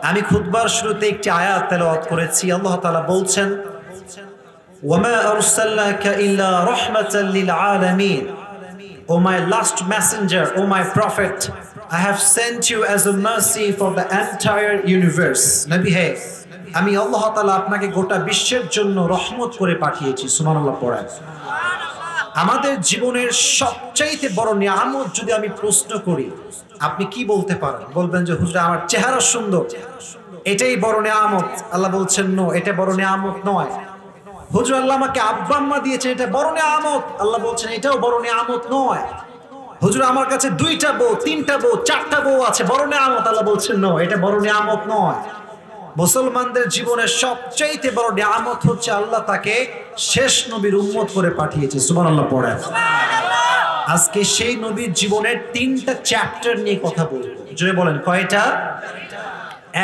আমি খুতবার শুরুতে একটি আয়াত তেলাওয়াত করেছি। আল্লাহ তাআলা বলছেন, ওয়ামা আরসালনাকা ইল্লা রাহমাতাল লিল আলামিন, O my last messenger, O my prophet, I have sent you as a mercy for the entire universe. নবী হে, আমি আল্লাহ তাআলা আপনাকে গোটা বিশ্বের জন্য রহমত করে পাঠিয়েছি। সুবহানাল্লাহ পড়েন। আমাদের জীবনের সবচাইতে বড় নিয়ামত যদি আমি প্রশ্ন করি, আপনি কি বলতে পারেন? বলবেন যে হুজুর আমার চেহারা সুন্দর, এটাই বড় নিয়ামত। আল্লাহ বলছেন নো, এটা বড় নিয়ামত নয়। হুজুর আল্লাহ আমাকে আব্বা আম্মা দিয়েছেন, এটা বড় নিয়ামত। আল্লাহ বলছেন এটাও বড় নিয়ামত নয়। হুজুর আমার কাছে 2টা বউ, 3টা বউ, 4টা বউ আছে, বড় নিয়ামত। আল্লাহ বলছেন নো, এটা বড় নিয়ামত নয়। মুসলমানদের জীবনের সবচাইতে বড় নিয়ামত হচ্ছে আল্লাহ তাকে শেষ নবীর উম্মত করে পাঠিয়েছে। সুবহানাল্লাহ পড়েন। আজকে সেই নবীর জীবনের 3টা চ্যাপ্টার নিয়ে কথা বলবো। জোরে বলেন কয়টা?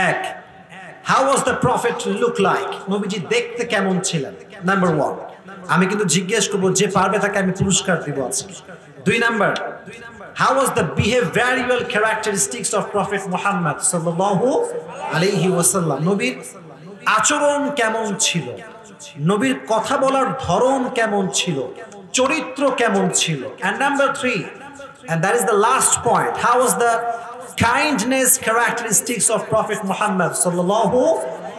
1, how was the prophet look like? নবীজি দেখতে কেমন ছিলেন? নাম্বার 1। আমি কিন্তু জিজ্ঞেস করবো, যে পারবে তাকে আমি পুরস্কার দিব আজকে। 2 number, how was the behavioral characteristics of Prophet Muhammad sallallahu alayhi wasallam? নবীর আচরণ কেমন ছিল, নবীর কথা বলার ধরন কেমন ছিল, চরিত্র কেমন ছিল। And number 3, and that is the last point, how was the kindness characteristics of Prophet Muhammad sallallahu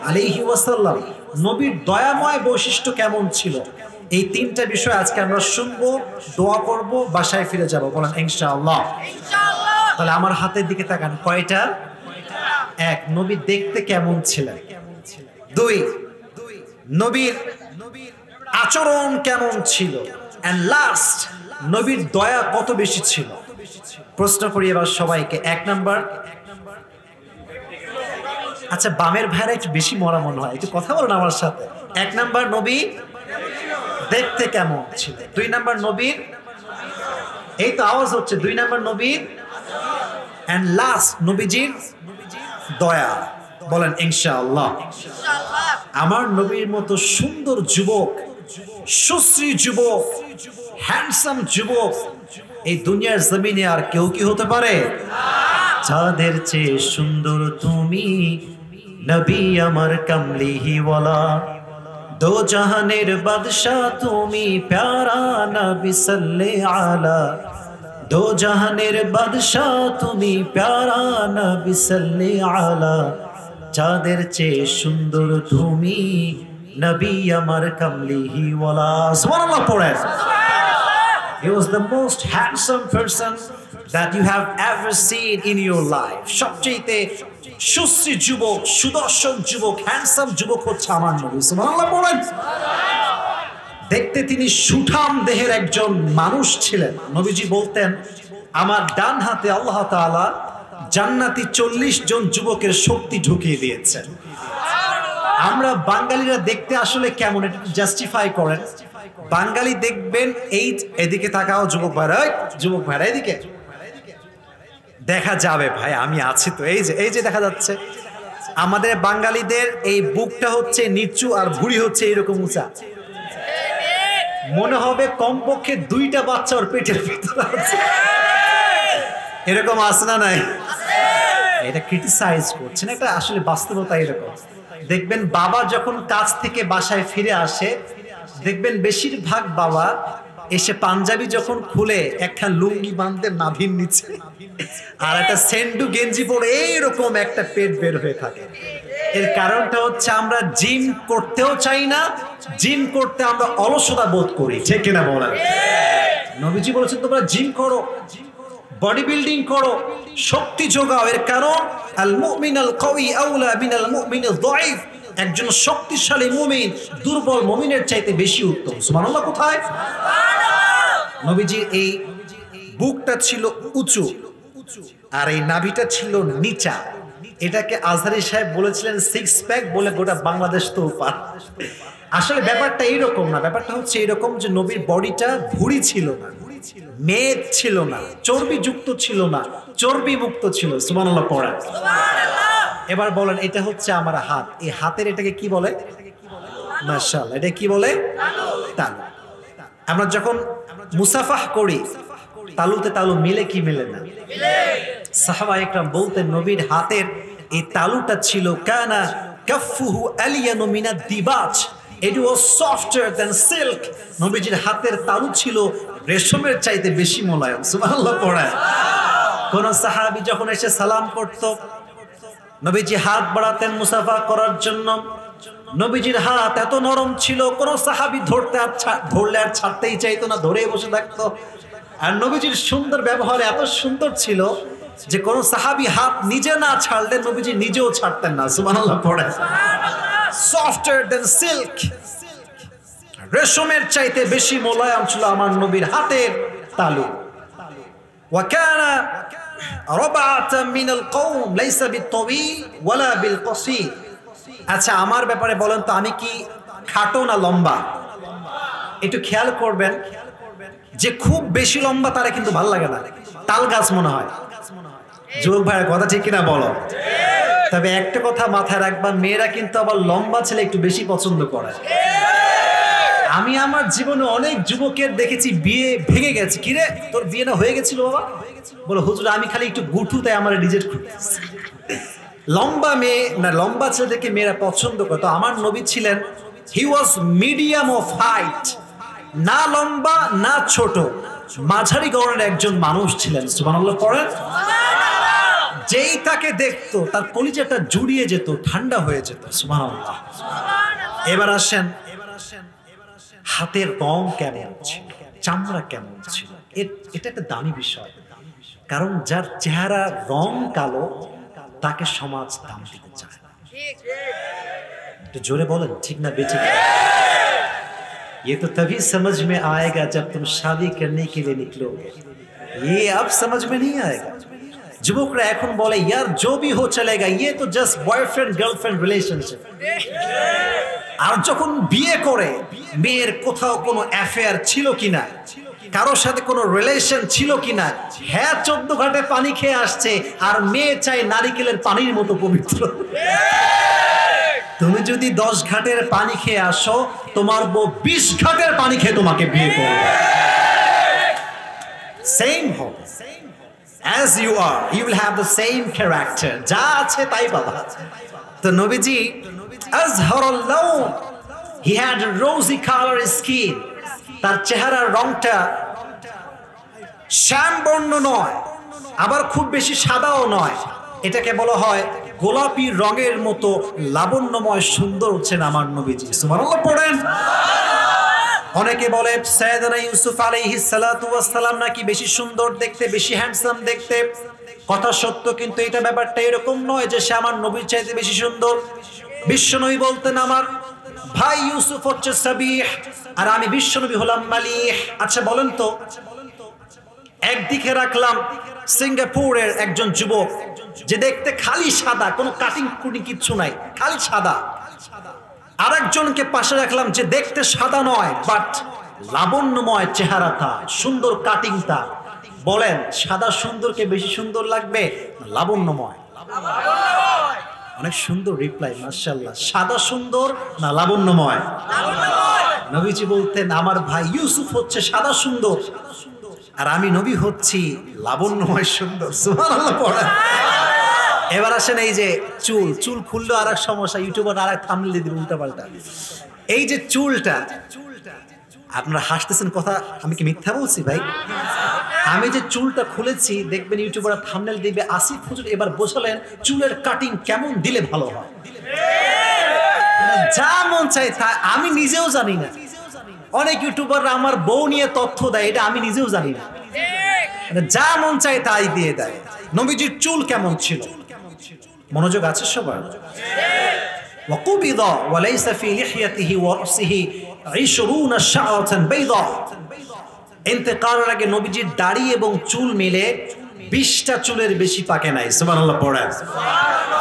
alayhi wasallam? নবীর দয়াময় বৈশিষ্ট্য কেমন ছিল। এই 3টা বিষয় আজকে আমরা শুনবো, দোয়া করব, বাসায় ফিরে যাব। বলেন ইনশাআল্লাহ। ইনশাআল্লাহ। তাহলে আমার হাতের দিকে তাকান। কয়টা? 1, নবী দেখতে কেমন ছিলেন। 2, নবীর আচরণ কেমন ছিল। and last, নবীর দয়া কত বেশি ছিল। প্রশ্ন করি এবার সবাইকে। 1 নাম্বার, আচ্ছা বামের ভাইরা একটু বেশি মরা মনে হয়, একটু কথা বলুন আমার সাথে। 1 নাম্বার, নবী দেখতে কেমন ছিল। 2 নাম্বার, নবীর, এই তো আওয়াজ হচ্ছে, 2 নাম্বার নবীর, and last নবীজির দয়া। বলেন ইনশাআল্লাহ। আমার নবীর মতো সুন্দর যুবক, সুশ্রী যুবক, হ্যান্ডসাম যুবক এই দুনিয়ার জমিনে আর কেউ কি হতে পারে? চাঁদের চেয়ে সুন্দর তুমি, নবী আমার কামলিওয়ালা, দো জাহানের বাদশাহ তুমি, প্যারা নবী সাল্লে আলা, দো জাহানের বাদশাহ তুমি, প্যারা নবী সাল্লে আলা, চাঁদের চেয়ে সুন্দর তুমি, নবী আমার কামলিওয়ালা। সুবহানাল্লাহ পড়েন। He was the most handsome person that you have ever seen in your life. সবচেয়ে সুশ্রী যুবক, সুদর্শন যুবক, হ্যান্ডসাম যুবক হচ্ছে আমার নবী। সুবহানাল্লাহ পড়েন। দেখতে তিনি সুঠাম দেহের একজন মানুষ ছিলেন। নবীজি বলতেন, আমার ডান হাতে আল্লাহ তাআলা জান্নাতি 40 জন যুবকের শক্তি ঢুকিয়ে দিয়েছেন। আমরা বাঙালিরা দেখতে আসলে কেমন, এটা জাস্টিফাই করেন। বাঙালি দেখবেন, এই এদিকে তাকাও যুবক ভাইরা, যুবক ভাইরা এদিকে দেখা যাবে ভাই, আমি আছি তো, এই যে দেখা যাচ্ছে। আমাদের বাঙালিদের এই বুকটা হচ্ছে নিচু আর ভুঁড়ি হচ্ছে এইরকম উঁচা। মনে হবে কমপক্ষে 2টা বাচ্চা ওর পেটের ভিতরে আছে। এরকম আছে না নাই? এটা ক্রিটিসাইজ করছেন, এটা আসলে বাস্তবতা এরকম। দেখবেন বাবা যখন কাজ থেকে বাসায় ফিরে আসে, দেখবেন বেশিরভাগ বাবা এসে পাঞ্জাবি যখন খুলে একটা লুঙ্গি বাঁধতে নাভির নিচে আর একটা সেন্ডু গেঞ্জি পরে এইরকম একটা পেট বের হয়ে থাকে। এর কারণটা হচ্ছে আমরা জিম করতেও চাই না, জিম করতে আমরা অলসতা বোধ করি। ঠিক কিনা বলেন? নবীজি বলেছেন তোমরা জিম করো, বডি বিল্ডিং করো, শক্তি যোগাও। এর কারণ আল মুমিন আল কওয়ি আউলা মিনাল মুমিন আল যায়িফ, একজন শক্তিশালী মুমিন দুর্বল মুমিনের চাইতে বেশি উত্তম। সুবহানাল্লাহ। কোথায়? নবীজির এই বুকটা ছিল উঁচু আর এই নাভিটা ছিল নিচা। এটাকে আজহারি সাহেব বলেছিলেন 6 প্যাক বলে গোটা বাংলাদেশ তো পার। আসলে ব্যাপারটা এইরকম না, ব্যাপারটা হচ্ছে এইরকম যে নবীর বডিটা ভুঁড়ি ছিল না, মেদ ছিল না, চর্বি যুক্ত ছিল না, চর্বি মুক্ত ছিল। সুবহানাল্লাহ পড়েন। এবার বলেন, এটা হচ্ছে আমার হাত, এই হাতের এটাকে কি বলে? মাশাআল্লাহ, এটা কি বলে? তালু। আমরা যখন মুসাফাহ করি, তালুতে তালু মিলে কি মিলে না? সাহাবা একরাম বলতেন নবীর হাতের এই তালুটা ছিল কানা কাফফুহু আলিয়ানু মিনাদ দিবাজ, it was softer than silk। নবীজির হাতের তালু ছিল রেশমের চাইতে বেশি মোলায়েম। সুবহানাল্লাহ পড়েন। কোন সাহাবী যখন এসে সালাম করত, নবীজি হাত বাড়াতেন মুসাফা করার জন্য। নবীজির হাত এত নরম ছিল, কোন সাহাবী ধরলে আর ছাড়তেই চাইতো না, ধরেই বসে থাকতো। আর নবীজির সুন্দর ব্যবহার এত সুন্দর ছিল যে কোন সাহাবী হাত নিজে না ছাড়লে নবীজি নিজেও ছাড়তেন না। সুবহানাল্লাহ পড়েন। softer than silk, রেশমের চাইতে বেশি মোলায়েম ছিল আমার নবীর হাতের তালু। ওয়া কানা রাবআতাম মিনাল কওম লাইসা বিত-তাওয়ীল ওয়ালা বিল-কসীর। আচ্ছা, আমার ব্যাপারে বলেন তো, আমি কি খাটো না লম্বা? একটু খেয়াল করবেন, যে খুব বেশি লম্বা তারা কিন্তু ভালো লাগে না, তাল গাছ মনে হয়। যুবক ভাইয়ের কথা ঠিক কিনা বলো? তবে একটা কথা মাথায় রাখবা, মেয়েরা কিন্তু আবার লম্বা ছেলে একটু বেশি পছন্দ করে। আমি আমার জীবনে অনেক যুবকের দেখেছি বিয়ে ভেঙে গেছে। কিরে তোর বিয়ে না হয়ে গেছিল বাবা? বলো হুজুর আমি খালি একটু গুঠু, তাই আমার রিজেক্ট করতেছে। লম্বা মেয়ে না, লম্বা ছেলেদেরকে মেয়েরা পছন্দ করে। তো আমার নবী ছিলেন, হি ওয়াজ মিডিয়াম অফ হাইট, না লম্বা না ছোট, মাঝারি গড়নের একজন মানুষ ছিলেন। সুবহানাল্লাহ পড়েন। যেই তাকে দেখতো তার কলিজাটা জুড়িয়ে যেত, ঠান্ডা হয়ে যেত। সুবহানাল্লাহ। এবার আসেন, হাতের রং কেমন ছিল, চামড়া কেমন ছিল, এটা একটা দামি বিষয়। কারণ যার চেহারা রং কালো তাকে সমাজ দাম দিতে চায় না। একটু জোরে বলেন ঠিক না বেঠিক? ये तो तभी समझ में आएगा जब तुम शादी करने के लिए निकलोगे, ये अब समझ में नहीं आएगा। যুবকরা এখন বলে यार जो भी हो चलेगा, ये तो जस्ट बॉयफ्रेंड गार्लफ्रेंड रिलेशनशिप। আর যখন বিয়ে করে, মেয়ের কোথাও কোনো অ্যাফেয়ার ছিল কিনা, কারোর সাথে কোনো রিলেশন ছিল কিনা, হ্যাঁ 14 ঘাটে পানি খেয়ে আসছে, আর মেয়ে চাই নারিকেলের পানির মতো পবিত্র। তুমি যদি 10 ঘাটের পানি খেয়ে আসো, তোমার বউ 20 ঘাটের পানি খেয়ে তোমাকে বিয়ে করবে। সেম হবে। As you are, you will have the same character. যা আছে তাই পাবা। তো নবীজি azharul lawn, he had a rosy color skin, তার চেহারার রংটা শ্যামবর্ণ নয়, আবার খুব বেশি সাদাও নয়, এটাকে বলা হয় গোলাপি রঙের মতো লাবণ্যময় সুন্দর হচ্ছেন আমার নবীজি। সুবহানাল্লাহ পড়েন। অনেকে বলে সাইয়েদনা ইউসুফ আলাইহিস সালাতু ওয়াস সালাম নাকি বেশি সুন্দর দেখতে, বেশি হ্যান্ডসাম দেখতে। কথা সত্য, কিন্তু এটা ব্যাপারটা এরকম নয় যে সে আমার নবীর চাইতে বেশি সুন্দর। বিশ্বনবী বলতেন আমার ভাই ইউসুফ হচ্ছে সাবিহ, আর আমি বিশ্বনবী হলাম মালিহ। আচ্ছা বলেন তো, একদিকে রাখলাম সিঙ্গাপুরের একজন যুবক যে দেখতে খালি সাদা, কোনো কাটিং কুটিং কিচ্ছু নাই, খালি সাদা। আরেকজনকে পাশে রাখলাম যে দেখতে সাদা নয়, বাট লাবণ্যময় চেহারাটা, সুন্দর কাটিংটা। বলেন সাদা সুন্দরকে বেশি সুন্দর লাগবে লাবণ্যময়? অনেক সুন্দর রিপ্লাই, মাশাআল্লাহ। সাদা সুন্দর না লাবণ্যময়? নবীজি বলতেন আমার ভাই ইউসুফ হচ্ছে সাদা সুন্দর, আর আমি নবী হচ্ছি লাবণ্যময় সুন্দর। সুবহানাল্লাহ পড়েন। এবার আসেন, এই যে চুল খুললো আর এক সমস্যা, ইউটিউবার আর এক থাম্বনেল দিয়ে দিল উল্টাপাল্টা। এই যে চুলটা, আপনারা হাসতেছেন, কথা আমি কি মিথ্যা বলছি ভাই? আমি যে চুলটা খুলেছি, দেখবেন ইউটিউবার থাম্বনেল দিবে আসিফ হুজুর এবার বোঝালেন চুলের কাটিং কেমন দিলে ভালো হয়। যা মন চাই তা, আমি নিজেও জানি না। অনেক ইউটিউবাররা আমার বউ নিয়ে তথ্য দেয়, এটা আমি নিজেও জানি না। যা মন চাই তাই দিয়ে দেয়। নবীজির চুল কেমন ছিল? মনোযোগ আছে সবার? ওয়াকুবিদা ওয়ালাইসা ফি লিহিয়াতিহি ওয়া রাসিহি 20 শাআরাতান বাইদা। ইন্তেকালের আগে নবীজির দাড়ি এবং চুল মিলে 20টা চুলের বেশি পাকে নাই। সুবহানাল্লাহ পড়েন।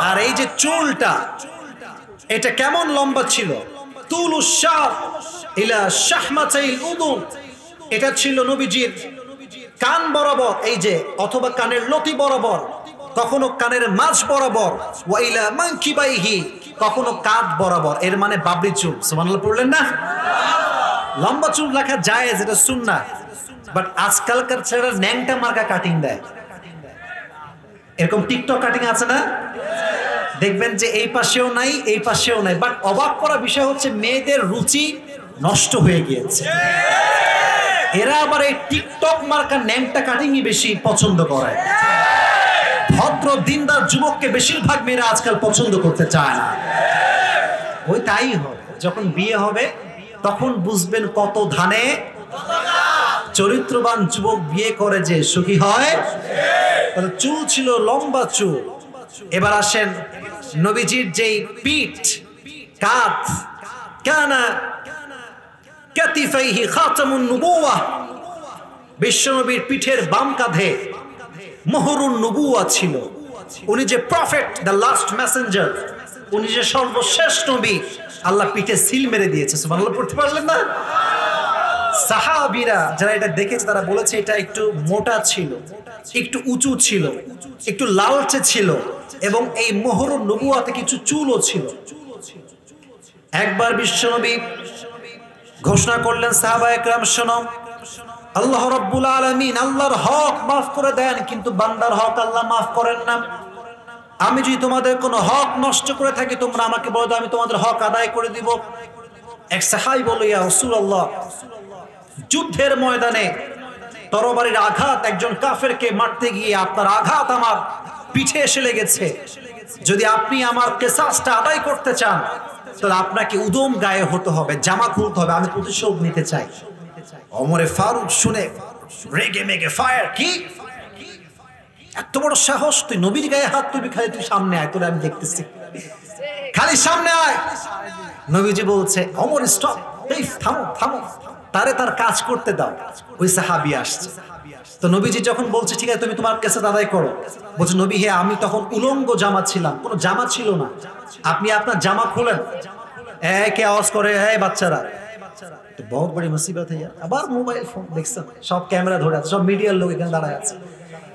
আর এই যে চুলটা, এটা কেমন লম্বা ছিল? তুলুশ শার ইলা শাহমাতাইল উদুন, এটা ছিল নবীজির কান বরাবর, এই যে, অথবা কানের লতি বরাবর, কখনো কানের মাঝ বরাবর, ওয়া ইলা মানকিবাইহি, কখনো কাঁধ বরাবর। এর মানে বাবরি চুল। সুবহানাল্লাহ পড়লেন না? লম্বা চুল রাখা জায়েজ, এটা সুন্নাহ। বাট আজকালকার ছেলেরা ন্যাংটা মার্কা কাটিং দেয়। এরকম টিকটক কাটিং আছে না? দেখবেন যে এই পাশেও নাই এই পাশেও নাই, বাট অবাক করা বিষয় হচ্ছে মেয়েদের রুচি নষ্ট হয়ে গিয়েছে। এরা আবার এই টিকটক মার্কা ন্যাংটা কাটিংই বেশি পছন্দ করে। ভদ্র দিনদার যুবককে বেশিরভাগ মেয়েরা আজকাল পছন্দ করতে চায় না। ওই তাই হবে, যখন বিয়ে হবে তখন বুঝবেন কত ধানে। চরিত্রবান যুবক বিয়ে করে যে সুখী হয়। চুল ছিল লম্বা চুল। এবার আসেন নবীজির যেই পিঠ কাঁধ, কানা কাতিফাইহি খাতামুন নবুওয়াহ, বিশ্বনবীর পিঠের বাম কাঁধে মোহরুন নবুওয়াহ ছিল। উনি যে প্রফেট, দ্য লাস্ট মেসেঞ্জার, উনি যে সর্বশেষ নবী, আল্লাহ পিঠে সিল মেরে দিয়েছে। সুবহানাল্লাহ পড়তে পারলেন না? সাহাবীরা যারা এটা দেখেছে তারা বলেছে এটা একটু মোটা ছিল, একটু উঁচু ছিল, একটু লালচে ছিল, এবং এই মোহরুন নবুওয়াতে কিছু চুলও ছিল। একবার বিশ্বনবী ঘোষণা করলেন, সাহাবায়ে কেরাম শোনো, আল্লাহ রাব্বুল আলামিন আল্লাহর হক মাফ করে দেন, কিন্তু বান্দার হক আল্লাহ মাফ করেন না। আমি যদি তোমাদের কোনো হক নষ্ট করে থাকি তোমরা আমাকে বলো, আমি তোমাদের হক আদায় করে দিব। এক সাহাবী বলল, ইয়া রাসূলুল্লাহ, যুদ্ধের ময়দানে তরবারির আঘাত একজন কাফেরকে মারতে গিয়ে আপনার আঘাত আমার পিঠে এসে লেগেছে। যদি আপনি আমার কিসাসটা আদায় করতে চান তাহলে আপনাকে উদম গায়ে হতে হবে, জামা খুলতে হবে, আমি প্রতিশোধ নিতে চাই। ওমরে ফারুক শুনে রেগে মেগে ফায়ার, কি এত বড় সাহস, তুই নবীর গায়ে হাত তুলবি? খালি তুই সামনে আয়, তোরে আমি দেখতেছি, খালি সামনে আয়। নবীজি বলছে, ওমর স্টপ, এই থামো থামো, তারে তার কাজ করতে দাও। ওই সাহাবী আসছে, তো নবীজি যখন বলছে ঠিক আছে তুমি তোমার কিসাস আদায় করো, বলছে নবী হে, আমি তখন উলঙ্গ জামা ছিলাম, কোনো জামা ছিল না, আপনি আপনার জামা খোলেন। কে আওয়াজ করে, এই বাচ্চারা, তো বহুত বড় মুসিবত হ্যাঁ। আবার মোবাইল ফোন দেখছেন, সব ক্যামেরা ধরে আছে, সব মিডিয়ার লোক এখানে দাঁড়ায় আছে।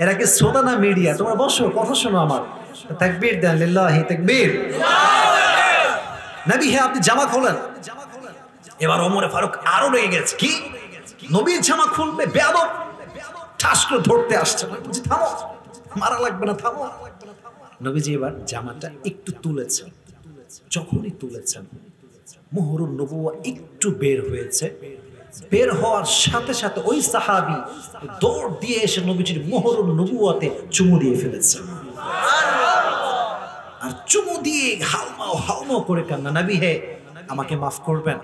এরা কি শ্রোতা না মিডিয়া? তোমরা বসো, কথা শোনো আমার। তাকবীর দেন, লিল্লাহি তাকবীর। নবী হে, আপনি জামা খোলেন। এবার ওমরে ফারুক আরো রেগে গেছে, কি নবীর জামা খুলবে? বেয়াদব, ঠাস করে ধরতে আসছে। বলছি থামো, মারা লাগবে না, থামো। নবীজি এবার জামাটা একটু তুলেছেন, যখনই তুলেছেন মোহরুন নবুওয়া একটু বের হয়েছে। বের হওয়ার সাথে সাথে ওই সাহাবী দৌড় দিয়ে এসে নবীজির মোহরুন নবুওয়াতে চুমু দিয়ে ফেলেছে। আর চুমু দিয়ে হাউমাও হাউমাও করে কান্না, নবী হে আমাকে মাফ করবেন,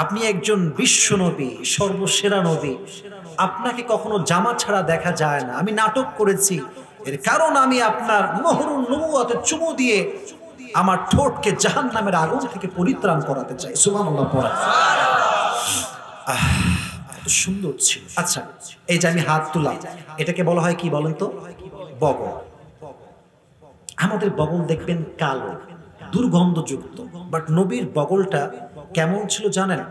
আপনি একজন বিশ্ব নবী, সর্বসেরা নবী, আপনাকে কখনো জামা ছাড়া দেখা যায় না। আমি নাটক করেছি, এর কারণ আমি আপনার মোহরুন নবুওয়াতে চুমু দিয়ে আমার ঠোঁটকে জাহান্নামের আগুন থেকে পরিত্রাণ করাতে চাই। সুবহানাল্লাহ পড়া সুন্দর ছিল। আচ্ছা, এই যে আমি হাত তুলাম, এটাকে বলা হয় কি বলেন তো? বগল। আমাদের বগল দেখবেন কালো, দুর্গন্ধযুক্ত, বাট নবীর বগলটা কেমন ছিল জানেন?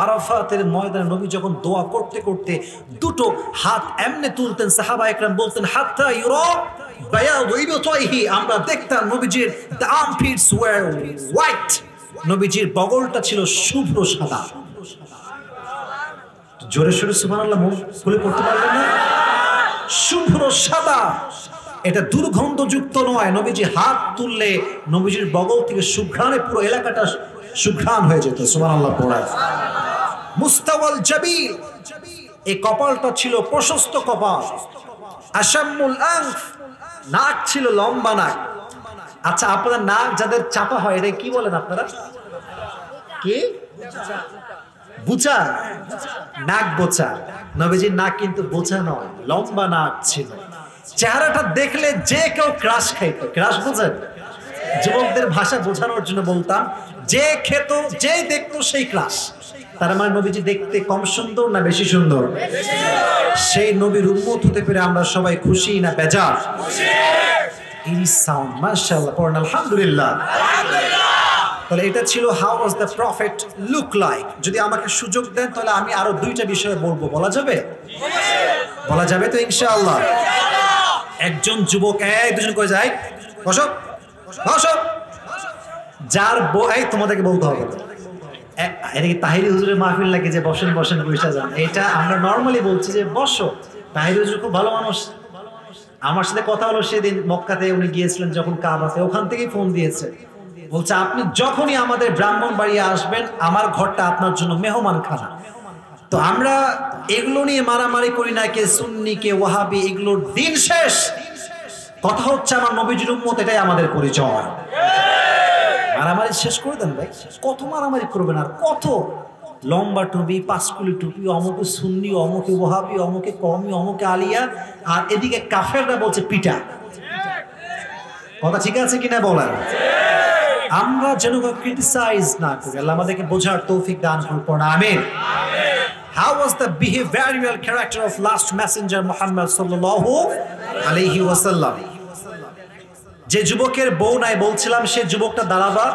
আরাফাতের ময়দানে নবী যখন দোয়া করতে করতে দুটো হাত এমনে তুলতেন, সাহাবায়ে কেরাম বলতেন হাত্তা ইউরা বায়াদু ইবতাইহি, আমরা দেখতাম নবীজির the armpits were white, নবীজির বগলটা ছিল শুভ্র সাদা। জোরে সোরে সুবহানাল্লাহ বলে পড়তে পারবেন না? শুভ্র সাদা, এটা দুর্গন্ধযুক্ত নয়। নবীজি হাত তুললে নবীজির বগল থেকে সুঘ্রাণে পুরো এলাকাটা সুঘ্রাণ হয়ে যেত। সুবহানাল্লাহ পড়ায়। মুস্তাওয়াল জাবিল, এই কপালটা ছিল প্রশস্ত কপাল। আশাম্মুল আনফ, নাক ছিল লম্বা নাক। আচ্ছা, আপনাদের নাক যাদের চাপা হয় এটা কি বলেন আপনারা? কি? বুচা, নাক বোচা। নবীজির নাক কিন্তু বোচা নয়, লম্বা নাক ছিল। চেহারাটা দেখলে যে কেউ ক্রাশ খাইতো। ক্রাশ বোঝেন? যুবকদের ভাষা বোঝানোর জন্য বলতাম, যে খেত, যে দেখতো সেই ক্রাশ। তার মানে নবীজি দেখতে কম সুন্দর না বেশি সুন্দর? সেই নবীর উম্মত হতে পেরে আমরা সবাই খুশি না বেজার? ইরিস সাউন্ড, মাশাআল্লাহ পড়েন আলহামদুলিল্লাহ। তাহলে এটা ছিল how was the prophet look like. যদি আমাকে সুযোগ দেন তাহলে আমি আরো দুইটা বিষয়ে বলবো, বলা যাবে? বলা যাবে তো ইনশাআল্লাহ। একজন যুবক, দুজন কয়ে যায় বসো বসো, যার বই তোমাদেরকে বলতে হবে না। এটা কি তাহিরি হুজুরের মাহফিল লাগে যে বসেন বসেন বসে যান? এটা আমরা নর্মালি বলছি যে বসো। তাহিরি হুজুর খুব ভালো মানুষ, আমার সাথে কথা হলো সেদিন মক্কাতে, উনি গিয়েছিলেন যখন কাবাতে, ওখান থেকেই ফোন দিয়েছে, বলছে আপনি যখনই আমাদের ব্রাহ্মণবাড়িয়া আসবেন আমার ঘরটা আপনার জন্য মেহমান খানা। তো আমরা এগুলো নিয়ে মারামারি করি না, কে সুন্নি কে ওয়াহাবি, এগুলোর দিন শেষ। কথা হচ্ছে আমার নবীজির উম্মত, এটাই আমাদের পরিচয়। মারামারি শেষ করে দেন ভাই, কত মারামারি করবেন আর কত? লম্বা টুপি, পাঁচকুলি টুপি, অমুকে সুন্নি, অমুকে ওয়াহাবি, অমুকে কওমি, অমুকে আলিয়া, আর এদিকে কাফেররা বলছে পিটা। কথা ঠিক আছে কিনা বলেন? আমরা যেন ক্রিটিসাইজ না করি, আল্লাহ আমাদেরকে বোঝার তৌফিক দান করুন, আমিন। How was the behavioral character of last messenger Muhammad sallallahu alayhi wasallam? যে যুবকের বউ নাই বলছিলাম, সে যুবকটা দাঁড়াবা,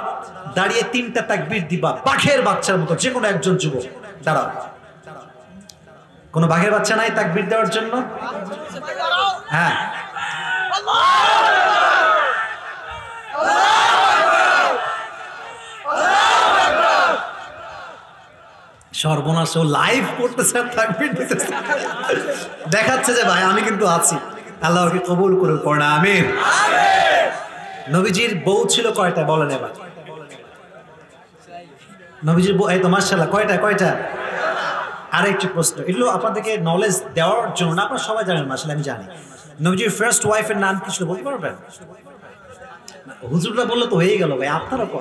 দাঁড়িয়ে 3টা তাকবীর দিবা, বাঘের বাচ্চার মতো। যে কোনো একজন যুবক দাঁড়াও। কোন বাঘের বাচ্চা নাই তাকবীর দেওয়ার জন্য? হ্যাঁ, সর্বনাশ, ও লাইভ করতেছে, তাকবীর দিতেছে, দেখাচ্ছে যে ভাই আমি কিন্তু আছি। আল্লাহকে কবুল করুন, পড়া আমিন। নবীজির বউ ছিল কয়টা বলেন এবার? নবীজির বউ, এই তো মাশাআল্লাহ, কয়টা? আরেকটি প্রশ্ন, এগুলো আপনাদেরকে নলেজ দেওয়ার জন্য না, আপনারা সবাই জানেন, মাশাআল্লাহ আমি জানি। নবীজির ফার্স্ট ওয়াইফের নাম কি ছিল বলতে পারবেন? হুজুররা বললে তো হয়ে গেল ভাই, আপনারা কো?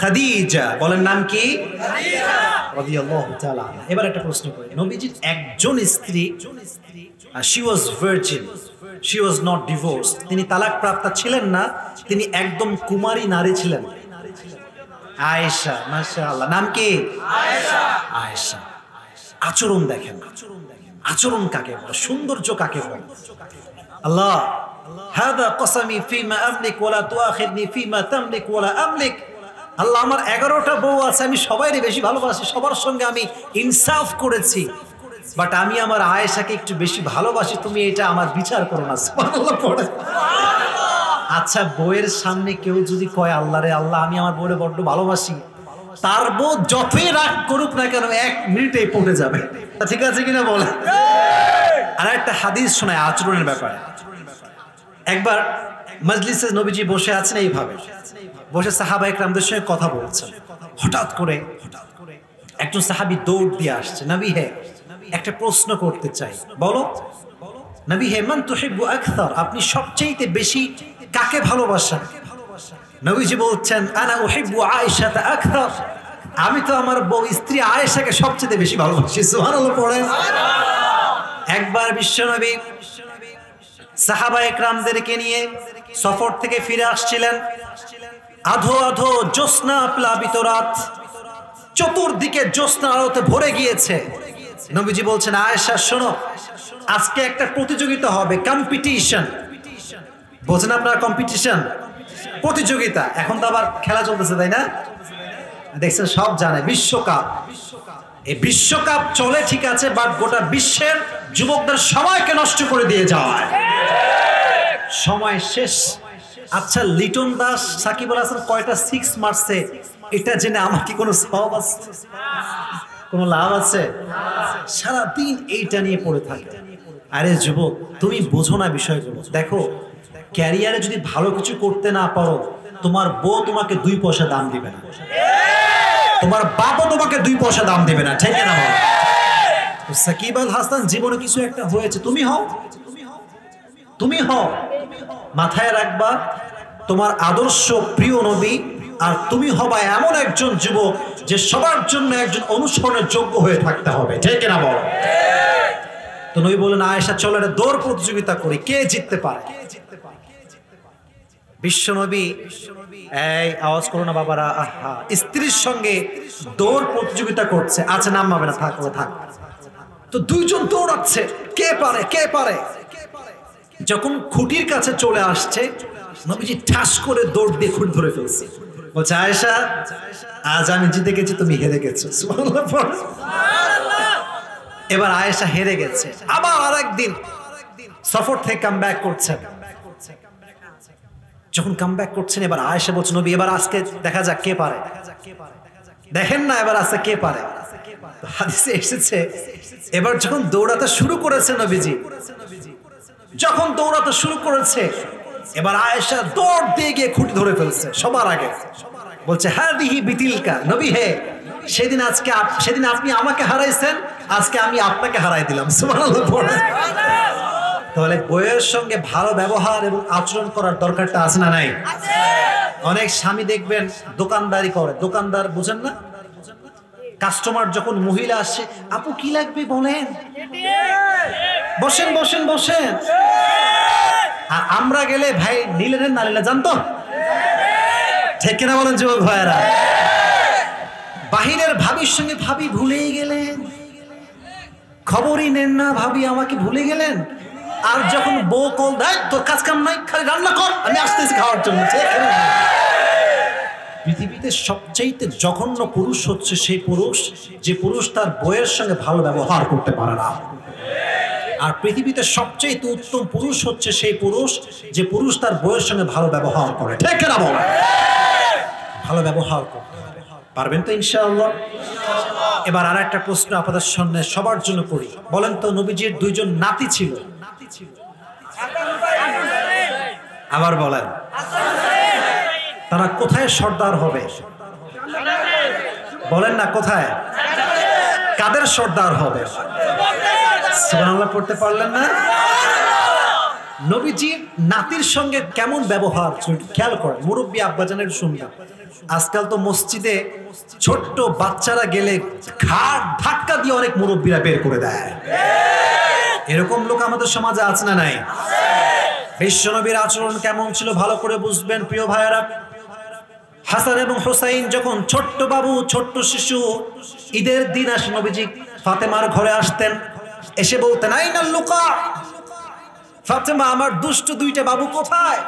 খাদিজা। বলেন নাম কি? রাদিয়াল্লাহু তাআলা। এবার একটা প্রশ্ন করি, নবীজির একজন স্ত্রী, she was virgin, she was not divorced, তিনি তালাক প্রাপ্তা ছিলেন না, তিনি একদম কুমারী নারী ছিলেন, আয়েশা। মাশাআল্লাহ, নাম কি? আয়েশা। আচরণ দেখেন, আচরণ কাকে বলে, সৌন্দর্য কাকে বলে? আল্লাহ, হাদা কসমি ফিমা আমলিক ওয়ালা তুআখিদনি ফিমা তামলিক ওয়ালা আমলিক। আল্লাহ, আমার 11টা বউ আছে, আমি সবাইকে বেশি ভালোবাসি, সবার সঙ্গে আমি ইনসাফ করেছি, বাট আমি আমার আয়েশাকে একটু বেশি ভালোবাসি, তুমি এটা আমার বিচার করো না। সুবহানাল্লাহ পড়ে। আচ্ছা, বউয়ের সামনে কেউ যদি কয় আল্লাহ রে আল্লাহ আমি আমার বউরে বড্ড ভালোবাসি, তার বউ যতই রাগ করুক না কেন 1 মিনিটেই পড়ে যাবে। ঠিক আছে কিনা বলে? আর একটা হাদিস শোনায় আচরণের ব্যাপারে। একবার মজলিসে নবীজি বসে আছেন, এইভাবে বসে সাহাবা ইকরামদের সঙ্গে কথা বলছেন। হঠাৎ করে একজন সাহাবী দৌড় দিয়ে আসছে, নবী হে একটা প্রশ্ন করতে চাই, বলো। নবী হে, মান তুহিব্বু আকসার, আপনি সবচেয়ে বেশি কাকে ভালোবাসেন? নবীজি বলছেন, আনা উহিব্বু আয়েশাতা আকসার, আমি তো আমার বউ স্ত্রী আয়েশাকে সবচেয়ে বেশি ভালোবাসি। সুবহানাল্লাহ পড়েন। একবার বিশ্বনবী সাহাবা ইকরামদেরকে নিয়ে সফর থেকে ফিরে আসছিলেন, আধো আধো জ্যোৎস্না প্লাবিত রাত, চতুর্দিকে জ্যোৎস্নার আলোতে ভরে গিয়েছে। নবীজি বলছেন, আয়েশা শোনো, আজকে একটা প্রতিযোগিতা হবে, কম্পিটিশন। বলছেন আপনারা কম্পিটিশন, প্রতিযোগিতা। এখন তো আবার খেলা চলতেছে, তাই না? দেখছেন, সব জানে বিশ্বকাপ। এই বিশ্বকাপ চলে ঠিক আছে, বাট গোটা বিশ্বের যুবকদের সময়কে নষ্ট করে দিয়ে যাওয়ায় সময় শেষ। আচ্ছা, লিটন দাস সাকিব আল হাসান কয়টা 6 মারছে, এটা জেনে আমার কি কোনো সওয়াব আছে, কোনো লাভ আছে? সারাদিন এইটা নিয়ে পড়ে থাকে। আরে যুবক, তুমি বোঝো না বিষয়গুলো। দেখো, ক্যারিয়ারে যদি ভালো কিছু করতে না পারো, তোমার বউ তোমাকে 2 পয়সা দাম দিবে না, তোমার বাবা তোমাকে 2 পয়সা দাম দিবে না, ঠিক না? সাকিব আল হাসান জীবনে কিছু একটা হয়েছে, তুমি হও, মাথায় রাখবা, তোমার আদর্শ প্রিয় নবী, আর তুমি হবা এমন একজন যুবক যে সবার জন্য একজন অনুসরণের যোগ্য হয়ে থাকতে হবে, ঠিক না বলো? তো নবী বলেন, আয়েশা চলো একটা দৌড় প্রতিযোগিতা করি, কে জিততে পারে। বিশ্বনবী, এই আওয়াজ করো না বাবারা, আহা, স্ত্রীর সঙ্গে দৌড় প্রতিযোগিতা করছে। আচ্ছা, নাম হবে না, থাক। তো 2 জন দৌড়াচ্ছে, কে পারে। যখন খুঁটির কাছে চলে আসছে, নবীজি ঠাস করে দৌড় দিয়ে খুঁটি ধরে ফেলছে। বলছে, আয়েশা, আজ আমি জিতে গেছি, তুমি হেরে গেছো। সুবহানাল্লাহ। এবার আয়েশা হেরে গেছে। আবার আরেকদিন সফর থেকে কাম ব্যাক করছেন। যখন কাম ব্যাক করছেন, এবার আয়েশা বলছে, নবী এবার আজকে দেখা যাক কে পারে। দেখেন না এবার আজকে কে পারে। হাদিসে এসেছে, এবার যখন দৌড়াতে শুরু করেছে নবীজি, যখন দৌড়াতে শুরু করেছে, এবার আয়েশা দৌড় দিয়ে গিয়ে খুঁটি ধরে ফেলছে সবার আগে, বলছে হাদিহি বিতিলকা, নবী হে, সেদিন আপনি আমাকে হারাইছেন, আজকে আমি আপনাকে হারাই দিলাম। সুবহানাল্লাহ পড়ে। তাহলে বইয়ের সঙ্গে ভালো ব্যবহার এবং আচরণ করার দরকারটা আছে না নাই? অনেক স্বামী দেখবেন দোকানদারি করে, দোকানদার বুঝেন না, কাস্টমার যখন মহিলা আসছে, আপু কি লাগবে বলেন, বসেন বসেন বসেন, আর আমরা গেলে ভাই নিলে নেন না নিলে জানতো, ঠিক কিনা বলেন যুবক ভাইয়েরা? বাহিরের ভাবির সঙ্গে ভাবি ভুলেই গেলেন, খবরই নেন না, ভাবি আমাকে ভুলে গেলেন। আর যখন বউ কল দেয়, তোর কাজ কাম নাই, খালি রান্না কর, আমি আসতেছি খাওয়ার জন্য। পৃথিবীতে সবচাইতে জঘন্য পুরুষ হচ্ছে সেই পুরুষ যে পুরুষ তার বউয়ের সঙ্গে ভালো ব্যবহার করতে পারে না। আর পৃথিবীতে সবচাইতে উত্তম পুরুষ হচ্ছে সেই পুরুষ যে পুরুষ তার বউয়ের সঙ্গে ভালো ব্যবহার করে। ঠিক না বল? ভালো ব্যবহার করতে পারবেন তো ইনশাআল্লাহ? এবার আর একটা প্রশ্ন আপনাদের সামনে সবার জন্য করি। বলেন তো, নবীজির দুইজন নাতি ছিল, আবার বলেন তারা কোথায় সর্দার হবে? বলেন না কোথায়, কাদের সর্দার হবে? সুবহানাল্লাহ পড়তে পারলেন না? নবীজির নাতির সঙ্গে কেমন ব্যবহার খেয়াল করেন। মুরব্বী আব্বাজানের শুনবেন, আজকাল তো মসজিদে ছোট্ট বাচ্চারা গেলে ঘাট ধাক্কা দিয়ে অনেক মুরব্বীরা বের করে দেয়। এরকম লোক আমাদের সমাজে আছে না নাই? বিশ্বনবীর আচরণ কেমন ছিল ভালো করে বুঝবেন প্রিয় ভাইয়েরা। হাসান এবং হুসাইন যখন ছোট্ট বাবু, ছোট্ট শিশু, ঈদের দিন আসে নবীজি ফাতেমার ঘরে আসতেন, এসে বলতেন আইনাল লুকা, ফাতেমা আমার দুষ্ট দুইটা বাবু কোথায়,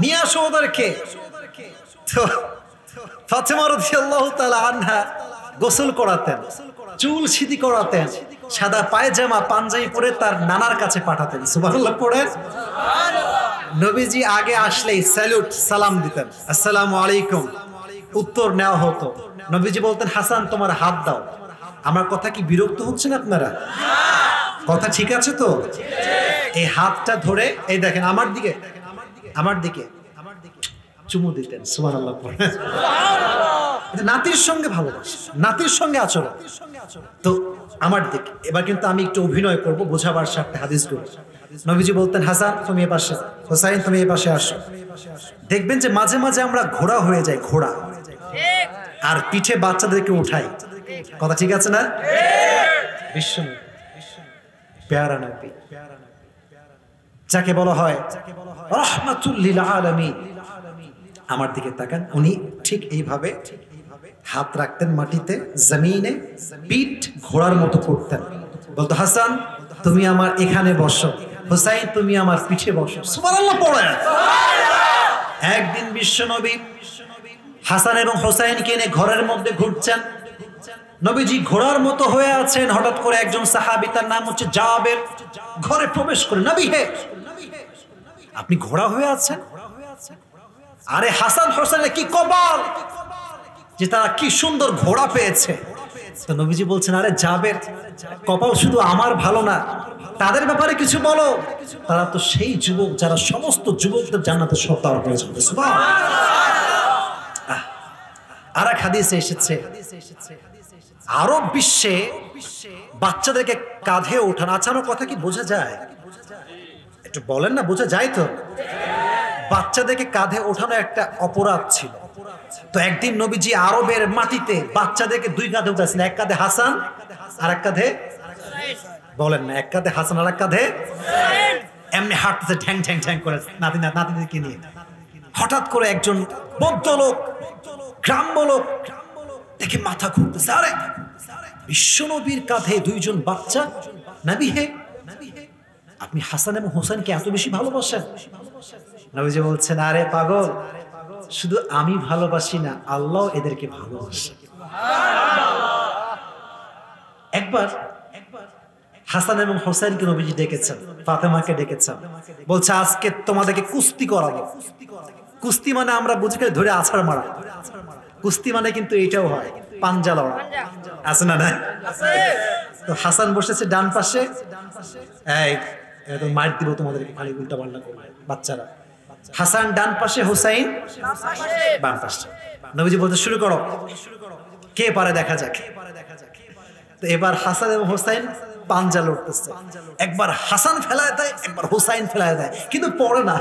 নিয়ে আসো ওদেরকে। তো ফাতেমা রাদিয়াল্লাহু তাআলা আনহা গোসল করাতেন, চুল সিঁথি করাতেন, সাদা পায়জামা পাঞ্জাবি পরে তার নানার কাছে পাঠাতেন। সুবহানাল্লাহ পড়েন। নবীজি আগে আসলেই স্যালুট সালাম দিতেন, আসসালামু আলাইকুম, উত্তর নেওয়া হতো। নবীজি বলতেন হাসান তোমার হাত দাও। আমার কথা কি বিরক্ত হচ্ছেন আপনারা? কথা ঠিক আছে তো? এই হাতটা ধরে এই দেখেন আমার দিকে, আমার দিকে চুমু দিতেন। সুবহানাল্লাহ পড়েন। নাতির সঙ্গে ভালোবাসা, নাতির সঙ্গে আচরণ। তো আমার দিকে এবার কিন্তু আমি একটু অভিনয় করব বোঝাবার স্বার্থে হাদিস করব। নবীজি বলতেন হাসান তুমি এ পাশে, হোসাইন তুমি এ পাশে আসো। দেখবেন যে মাঝে মাঝে আমরা ঘোড়া হয়ে যাই, ঘোড়া, আর পিঠে বাচ্চাদেরকে উঠাই। কথা ঠিক আছে না? বিশ্বনবী, প্যারা নবী, যাকে বলা হয় রাহমাতুল লিল আলামিন। আমার দিকে তাকান, উনি ঠিক এইভাবে হাত রাখতেন মাটিতে, জমিনে, পিঠ ঘোড়ার মতো করতেন। বলতো হাসান তুমি আমার এখানে বসো, হুসাইন তুমি আমার পিঠে বসো। সুবহানাল্লাহ পড়েন। একদিন বিশ্বনবী হাসান এবং হুসাইনকে নিয়ে ঘরের মধ্যে ঘুরছেন। নবীজি ঘোড়ার মতো হয়ে আছেন, হঠাৎ করে একজন সাহাবী, তার নাম হচ্ছে জাবের, ঘরে প্রবেশ করে, নবী হে আপনি ঘোড়া হয়ে আছেন? আরে হাসান হোসেনের কি কপাল যে তারা কি সুন্দর ঘোড়া পেয়েছে। তো নবীজি বলছেন আরে জাবের, কপাল শুধু আমার ভালো না, তাদের ব্যাপারে কিছু বলো। তারা তো সেই যুবক যারা সমস্ত যুবকদের জান্নাতে সর্দার হয়ে যাবে। আর এক হাদিসে এসেছে আরব বিশ্বে বাচ্চাদেরকে কাঁধে ওঠানো। আচ্ছা আমার কথা কি বোঝা যায়? একটু বলেন না, বোঝা যায় তো? বাচ্চাদেরকে কাঁধে ওঠানো একটা অপরাধ ছিল। তো একদিন নবীজি আরবের মাটিতে বাচ্চাদেরকে দুই কাঁধে উঠাচ্ছেন, এক কাঁধে হাসান আর এক কাঁধে, বলেন না, এক কাঁধে হাসান আর এক কাঁধে, এমনি হাঁটতেছে ঠ্যাং ঠ্যাং ঠ্যাং করে নাতিদেরকে নিয়ে। হঠাৎ করে একজন বৌদ্ধ লোক, গ্রাম্য লোক দেখে মাথা ঘুরতেছে, আরে বিশ্বনবীর কাঁধে দুইজন বাচ্চা, নবী হে আপনি হাসান এবং হোসেনকে এত বেশি ভালোবাসেন? নবীজি বলছেন আরে পাগল, শুধু আমি ভালোবাসি না, আল্লাহ এদেরকে ভালোবাসে। একবার হাসান এবং হোসেনকে নবীজি ডেকেছেন, ফাতেমাকে ডেকেছেন, বলছে আজকে তোমাদেরকে কুস্তি করাবো। কুস্তি মানে আমরা বুঝি ধরে আছাড় মারা, কুস্তি মানে কিন্তু এইটাও হয় পাঞ্জা লড়া, আছে না? না, তো হাসান বসেছে ডান পাশে, এই এত মার দিব তোমাদেরকে, খালি উল্টা পাল্টা করবে বাচ্চারা। হাসান ডান পাশে, হুসাইন বাম পাশে। নবীজি বলতে শুরু করো, কে পারে দেখা যাক। তো এবার হাসান এবং হুসাইন পাঞ্জা লড়তেছে, একবার হাসান ফেলায় দেয়, একবার হুসাইন ফেলায় দেয়, কিন্তু পড়ে না,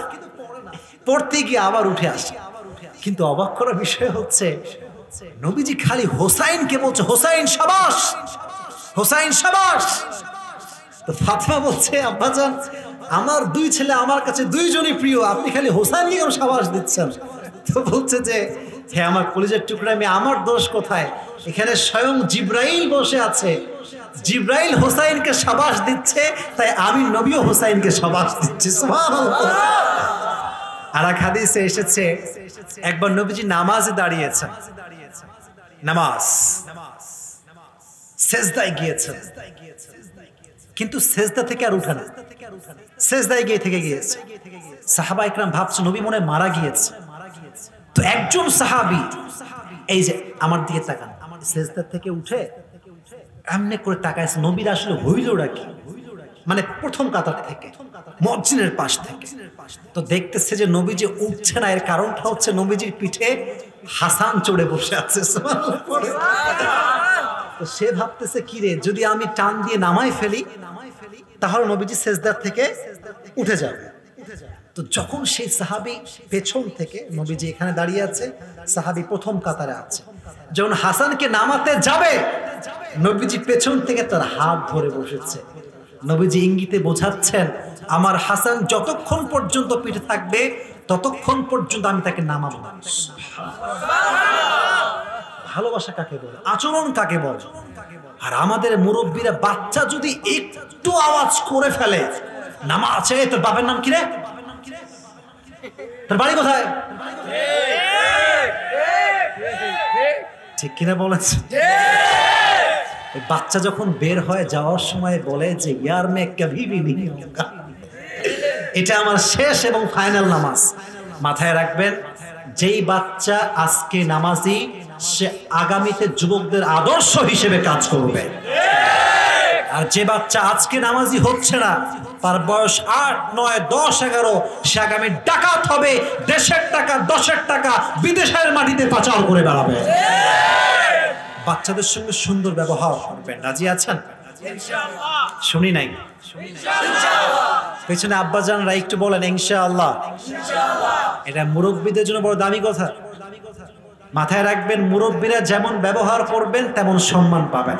পড়তে গিয়ে আবার উঠে আসে। কিন্তু অবাক করার বিষয় হচ্ছে নবীজি খালি হোসাইনকে বলছে, হোসাইন সাবাস, হোসাইন সাবাস। তো ফাতিমা বলছে, আব্বাজান আমার দুই ছেলে আমার কাছে দুইজনই প্রিয়, আপনি খালি হোসাইনকে কেন সাবাস দিচ্ছেন? তো বলছে যে হে আমার কলিজার টুকরা, আমি আমার দোষ কোথায়? এখানে স্বয়ং জিব্রাইল বসে আছে, জিব্রাইল হোসাইনকে সাবাস দিচ্ছে, তাই আমি নবীও হোসাইনকে সাবাস দিচ্ছি। সুবহানাল্লাহ। আর এক হাদিসে এসেছে একবার নবীজি নামাজে দাঁড়িয়েছেন, নামাজ সেজদায় গিয়েছেন, কিন্তু সেজদা থেকে আর উঠে না, সেজদায় গিয়ে থেকে গিয়েছে। সাহাবা ইকরাম ভাবছে নবী মনে মারা গিয়েছে। তো একজন সাহাবী এই যে আমার দিকে তাকান, সেজদা থেকে উঠে এমনি করে তাকাইছে, নবীর আসলে হইলটা কি, মানে প্রথম কাতার থেকে, মুয়াজ্জিনের পাশ থেকে। তো দেখতেছে যে নবী যে উঠছে না, এর কারণটা হচ্ছে নবীজির পিঠে হাসান চড়ে বসে আছে। তো সে ভাবতেছে কি রে, যদি আমি টান দিয়ে নামাই ফেলি তাহলে নবীজি সেজদার থেকে উঠে যাবে। তো যখন সেই সাহাবী পেছন থেকে, নবীজি এখানে দাঁড়িয়ে আছে, সাহাবী প্রথম কাতারে আছে, যখন হাসানকে নামাতে যাবে নবীজি পেছন থেকে তার হাত ধরে বসেছে। নবীজি ইঙ্গিতে বোঝাচ্ছেন আমার হাসান যতক্ষণ পর্যন্ত পিঠে থাকবে ততক্ষণ পর্যন্ত আমি তাকে নামাবো না। ভালোবাসা কাকে বলে, আচরণ কাকে বলে? আর আমাদের মুরব্বীরা বাচ্চা যদি একটু আওয়াজ করে ফেলে, নামা আছে, তোর বাবার নাম কি রে, তোর বাড়ি কোথায়, ঠিক কিনা বলেছে? বাচ্চা যখন বের হয়ে যাওয়ার সময় বলে যে ইয়ার মে কভি ভি নেহি হোগা, এটা আমার শেষ এবং ফাইনাল নামাজ। মাথায় রাখবেন, যেই বাচ্চা আজকে নামাজি সে আগামীতে যুবকদের আদর্শ হিসেবে কাজ করবে। আর যে বাচ্চা আজকে নামাজি হচ্ছে না, তার বয়স 8, 9, 10, 11, সে আগামী ডাকাত হবে, দেশের টাকা, দশের টাকা বিদেশের মাটিতে পাচার করে বেড়াবে। বাচ্চাদের সঙ্গে সুন্দর ব্যবহার করবেন। রাজি আছেন? শুনি নাই, পেছনে আব্বাজানরা একটু বলেন ইনশাআল্লাহ। এটা মুরব্বীদের জন্য বড় দামি কথা। মাথায় রাখবেন, মুরব্বীরা যেমন ব্যবহার করবেন তেমন সম্মান পাবেন।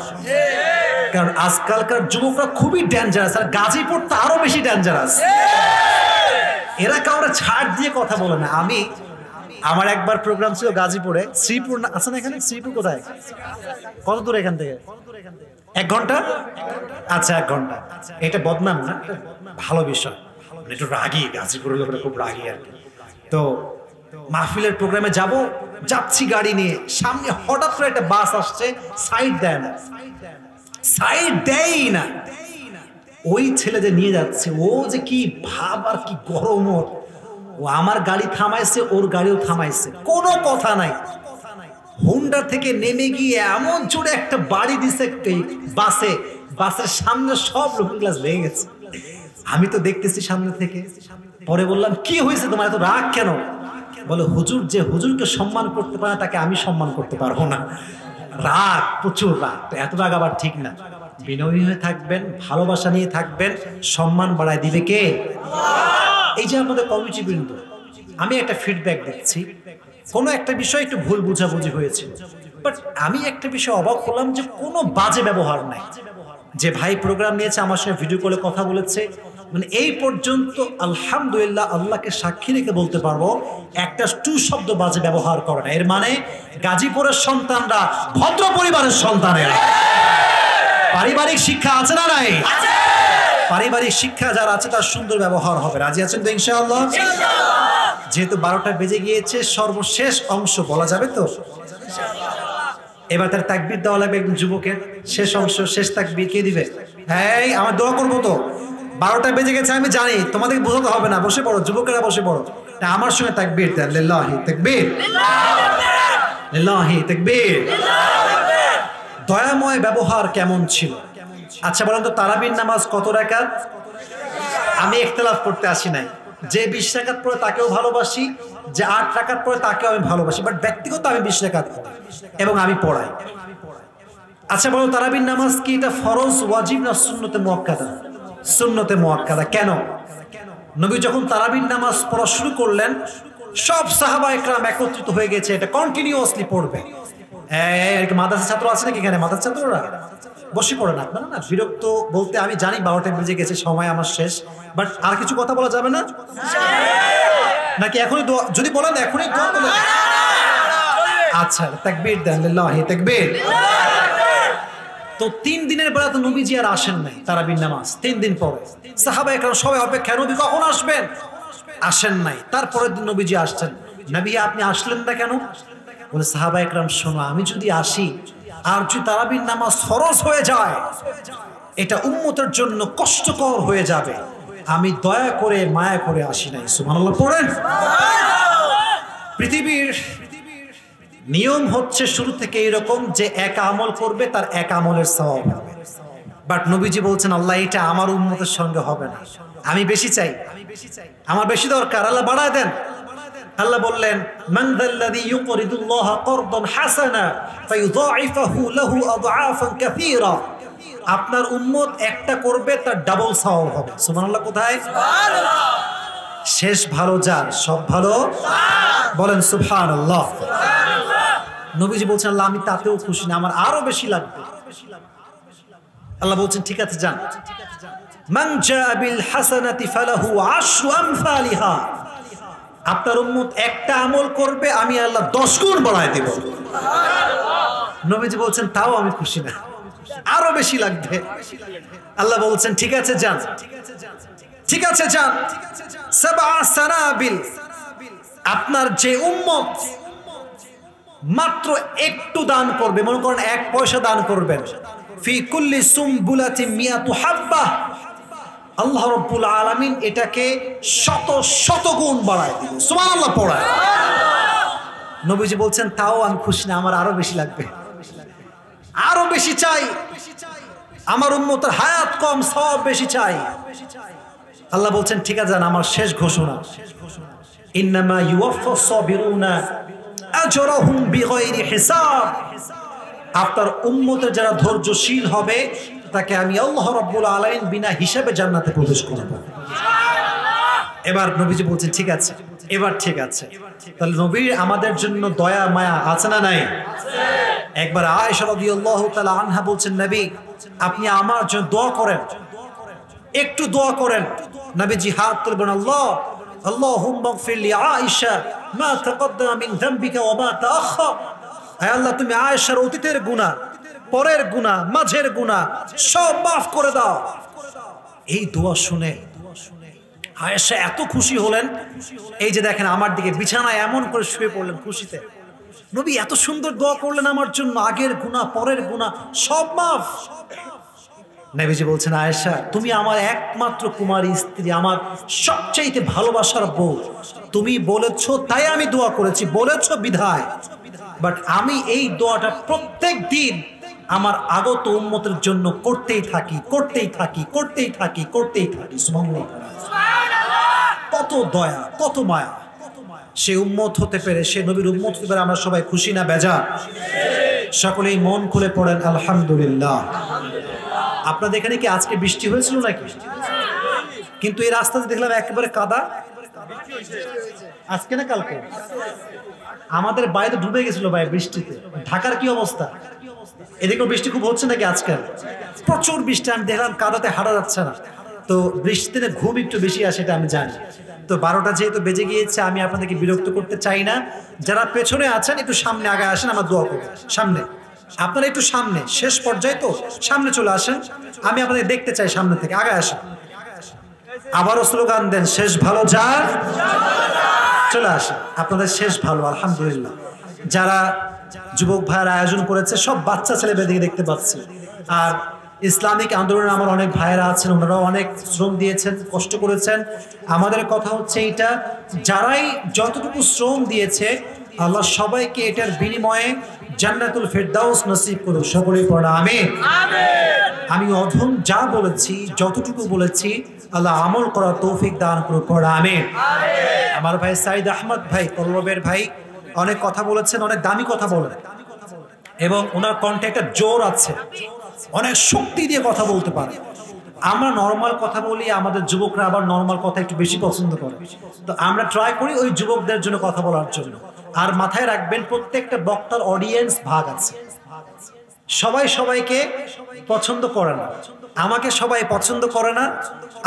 কারণ আজকালকার যুবকরা খুবই ডেঞ্জারাস, আর গাজীপুর তো আরো বেশি ডেঞ্জারাস। এরা কাউরে ছাড় দিয়ে কথা বলে না। আমার একবার প্রোগ্রাম ছিল গাজীপুরে, শ্রীপুর আছে না এখানে? শ্রীপুর কোথায়, কত দূর এখান থেকে? 1 ঘন্টা? আচ্ছা 1 ঘন্টা। এটা বদনাম না, ভালো বিষয়, একটু রাগী, গাজীপুরের লোকেরা খুব রাগী আর কি। তো মাহফিলের প্রোগ্রামে যাচ্ছি গাড়ি নিয়ে, সামনে হঠাৎ করে একটা বাস আসছে, সাইড দেয় না, সাইড দেয় না। ওই ছেলে যে নিয়ে যাচ্ছে, ও যে কি ভাব আর কি গরম ওর, ও আমার গাড়ি থামাইছে, ওর গাড়িও থামাইছে, কোনো কথা নাই। হুন্ডা থেকে নেমে গিয়ে এমন জোরে একটা বাড়ি দিছে বাসের সামনে সব লুকিং গ্লাস ভেঙে গেছে। আমি তো দেখতেছি সামনে থেকে। পরে বললাম কি হয়েছে তোমার, এত রাগ কেন? বলে হুজুর, যে হুজুরকে সম্মান করতে পারে তাকে আমি সম্মান করতে পারবো না। রাগ, প্রচুর রাগ। তো এত রাগ আবার ঠিক না। বিনয়ী হয়ে থাকবেন, ভালোবাসা নিয়ে থাকবেন, সম্মান বাড়ায় দিবে কে? এই যে আমাদের কমিটি বৃন্দ, আমি একটা ফিডব্যাক দিচ্ছি, কোনো একটা বিষয় একটু ভুল বুঝাবুঝি হয়েছে, বাট আমি একটা বিষয় অবাক হলাম যে কোনো বাজে ব্যবহার নাই। যে ভাই প্রোগ্রাম নিয়েছে আমার সঙ্গে ভিডিও কলে কথা বলেছে, মানে এই পর্যন্ত আলহামদুলিল্লাহ আল্লাহকে সাক্ষী রেখে বলতে পারবো একটা টু শব্দ বাজে ব্যবহার করে না। এর মানে গাজীপুরের সন্তানরা ভদ্র পরিবারের সন্তানেরা। পারিবারিক শিক্ষা আছে না নাই? পারিবারিক শিক্ষা যারা আছে তার সুন্দর ব্যবহার হবে। রাজি আছেন তো ইনশাআল্লাহ? যেহেতু 12টা বেজে গিয়েছে, সর্বশেষ অংশ বলা যাবে তো? এবার তার তাকবীর দেওয়া লাগবে একজন যুবকের। শেষ অংশ, শেষ তাকবীর কে দিবে? হ্যাঁ, আমার দোয়া করবো তো। 12টা বেজে গেছে আমি জানি, তোমাদেরকে বোঝাতে হবে না, বসে পড়ো যুবকেরা, বসে পড়ো। আমার সঙ্গে তাকবীর দেন, লিল্লাহি তাকবীর, লিল্লাহি তাকবীর। দয়াময় ব্যবহার কেমন ছিল? আচ্ছা বলেন তো, তারাবির নামাজ কত রাকাত? আমি ইখতিলাফ করতে আসি নাই। যে 20 রাকাত পড়ে তাকেও ভালোবাসি, যে 8 রাকাত পড়ে তাকেও আমি ভালোবাসি, বাট ব্যক্তিগত আমি 20 রাকাত পড়ি এবং আমি পড়াই। আচ্ছা বলো, তারাবির নামাজ কি এটা ফরজ, ওয়াজিব না সুন্নতে মুআক্কাদা? সুন্নতে মুআক্কাদা। কেন? নবী যখন তারাবির নামাজ পড়া শুরু করলেন, সব সাহাবা একরাম একত্রিত হয়ে গেছে এটা কন্টিনিউয়াসলি পড়বে। মাদ্রাসা ছাত্র আছে নাকি এখানে? মাদ্রাসা ছাত্ররা বসে পড়েন আপনারা না? বিরক্ত বলতে আমি জানি 12টা বেজে গেছে, সময় আমার শেষ, বাট আর কিছু কথা বলা যাবে না নাকি? এখনই যদি বলেন এখনই দোয়া বলেন। আচ্ছা, তাকবীর দেন, লিল্লাহি তাকবীর। তো 3 দিনের বেলা তো নবীজি আর আসেন নাই তারাবির নামাজ। 3 দিন পরে সাহাবা একরাম সবাই অপেক্ষা, নবী কখন আসবেন? আসেন নাই। তারপরের দিন নবীজি আসছেন। নবী আপনি আসলেন না কেন? বলে সাহাবা একরাম শোনো, আমি যদি আসি আর যদি তারাবির নামাজ ফরজ হয়ে যায়, এটা উম্মতের জন্য কষ্টকর হয়ে যাবে, আমি দয়া করে মায়া করে আসি নাই। সুবহানাল্লাহ পড়েন। পৃথিবীর নিয়ম হচ্ছে শুরু থেকে এরকম যে এক আমল করবে তার এক আমলের সওয়াব হবে, বাট নবীজি বলছেন আল্লাহ এটা আমার উম্মতের সঙ্গে হবে না, আমি বেশি চাই, আমার বেশি দরকার, আল্লাহ বাড়ায় দেন। আল্লাহ বললেন মান যাল্লাযী ইউকরিদুল্লাহ করদান হাসানা ফায়ুযাইফাহু লাহু আযআফান কাসীরা। আপনার উম্মত একটা করবে তার ডাবল সওয়াব হবে। সুবহানাল্লাহ। কোথায়? সুবহানাল্লাহ। শেষ ভালো যার, সব ভালো বলেন সুবহানাল্লাহ। নবীজি বলছেন আল্লাহ আমি তাতেও খুশি না, আমার আরো বেশি লাগবে। আল্লাহ বলছেন ঠিক আছে যান। মান জাআ বিল হাসানাতি ফালাহু আশরু আমসালিহা। আপনার উম্মত একটা আমল করবে, আমি আল্লাহ 10 গুণ বাড়ায় দেব। নবীজি বলছেন তাও আমি খুশি না, আরো বেশি লাগবে। আল্লাহ বলছেন ঠিক আছে যান, ঠিক আছে যান। সাবআ সানাবিল। আপনার যে উম্মত মাত্র একটু দান করবে, মনে করেন 1 পয়সা দান করবেন, ফি কুল্লি সুমবুলাতিন মিয়াতু হাব্বা, আল্লাহ রাব্বুল আলামিন এটাকে শত শত গুণ বাড়ায় দিবেন। সুবহানাল্লাহ পড়ায়। নবীজি বলছেন তাও আমি খুশি না, আমার আরো বেশি লাগবে, আরো বেশি চাই, আমার উম্মতের হায়াত কম, সওয়াব বেশি চাই। আল্লাহ বলছেন ঠিক আছে আমার শেষ ঘোষণা, ইন্নামা ইউওয়াফাস সাবিরুনা আজরাহুম বিগাইরি হিসাব। আপনার উম্মতের যারা ধৈর্যশীল হবে তাকে আমি আল্লাহ রাব্বুল আলামিন বিনা হিসাবে জান্নাতে প্রবেশ করব। এবার নবীজি বলছেন ঠিক আছে, এবার ঠিক আছে। তাহলে নবীর আমাদের জন্য দয়া মায়া আছে না নাই? একবার আয়েশা রাদিয়াল্লাহু তাআলা আনহা বলছেন নবী আপনি আমার জন্য দোয়া করেন, একটু দোয়া করেন। নবীজি হাত তুলবেন, আল্লাহ আল্লাহুম্মা গফির লি আয়েশা মা তাকদ্দামা মিন যামবিকা ওয়া মা তাআখার। হে আল্লাহ তুমি আয়েশার অতীতের গুনাহ, পরের গুনাহ, মাঝের গুনাহ সব মাফ করে দাও। এই দোয়া শুনে আয়েশা এত খুশি হলেন, এই যে দেখেন আমার দিকে বিছানায় এমন করে শুয়ে পড়লেন খুশিতে। নবী এত সুন্দর দোয়া করলেন আমার জন্য, আগের গুনাহ পরের গুনাহ সব মাফ। নবীজি বলছেন আয়েশা তুমি আমার একমাত্র কুমারী স্ত্রী, আমার সবচেয়ে ভালোবাসার বউ, তুমি বলেছো তাই আমি দোয়া করেছি, বলেছো বিধায়, বাট আমি এই দোয়াটা প্রত্যেক দিন আমার আগত উম্মতের জন্য করতেই থাকি, করতেই থাকি, করতেই থাকি, করতেই থাকি। সুবহানাল্লাহ। কত দয়া, কত মায়া। সে উম্মত হতে পেরে, সে নবীর উম্মত হতে পেরে আমরা সবাই খুশি না বেজার? সকলেই মন খুলে পড়েন আলহামদুলিল্লাহ। আপনাদের এখানে কি আজকে বৃষ্টি হয়েছিল নাকি? কিন্তু এই রাস্তাতে দেখলাম একেবারে কাদা। আজকে না কালকে? আমাদের বাইরে ডুবে গেছিল ভাই বৃষ্টিতে। ঢাকার কি অবস্থা? এদিকেও বৃষ্টি খুব হচ্ছে নাকি আজকাল? প্রচুর বৃষ্টি, আমি দেখলাম কাদাতে হাঁটা যাচ্ছে না। তো বৃষ্টিতে ঘুম একটু বেশি আসে এটা আমি জানি। তো 12টা যেহেতু বেজে গিয়েছে, আমি আপনাদেরকে বিরক্ত করতে চাই না। যারা পেছনে আছেন একটু সামনে আগে আসেন, আমার দোয়া করবেন। সামনে আপনারা একটু সামনে, শেষ পর্যায়ে তো সামনে চলে আসেন, আমি আপনাদের দেখতে চাই সামনে থেকে। আগে আসেন, আবারও স্লোগান দেন শেষ ভালো যার। চলে আসেন, আপনাদের শেষ ভালো আলহামদুলিল্লাহ। যারা যুবক ভাইয়ের আয়োজন করেছে সব বাচ্চা ছেলেমেয়ে দিকে দেখতে পাচ্ছি। আর ইসলামিক আন্দোলনে আমার অনেক ভাইয়েরা আছেন, ওনারাও অনেক শ্রম দিয়েছেন, কষ্ট করেছেন। আমাদের কথা হচ্ছে এইটা, যারাই যতটুকু শ্রম দিয়েছে আল্লাহ সবাইকে এটার বিনিময়ে জান্নাতুল ফেরদাউস নসিব করুন। সকলেই পড়া আমিন। আমি অধম যা বলেছি, যতটুকু বলেছি, আল্লাহ আমল করার তৌফিক দান করুন। পড়া আমিন। আমার ভাই সাইদ আহমদ ভাই, কল্লবের ভাই, অনেক কথা বলেছেন, অনেক দামি কথা বলেন এবং ওনার কণ্ঠে একটা জোর আছে, অনেক শক্তি দিয়ে কথা বলতে পারে। আমরা নর্মাল কথা বলি, আমাদের যুবকরা আবার নর্মাল কথা একটু বেশি পছন্দ করে, তো আমরা ট্রাই করি ওই যুবকদের জন্য কথা বলার জন্য। আর মাথায় রাখবেন, প্রত্যেকটা বক্তার অডিয়েন্স ভাগ আছে, সবাই সবাইকে পছন্দ করে না। আমাকে সবাই পছন্দ করে না,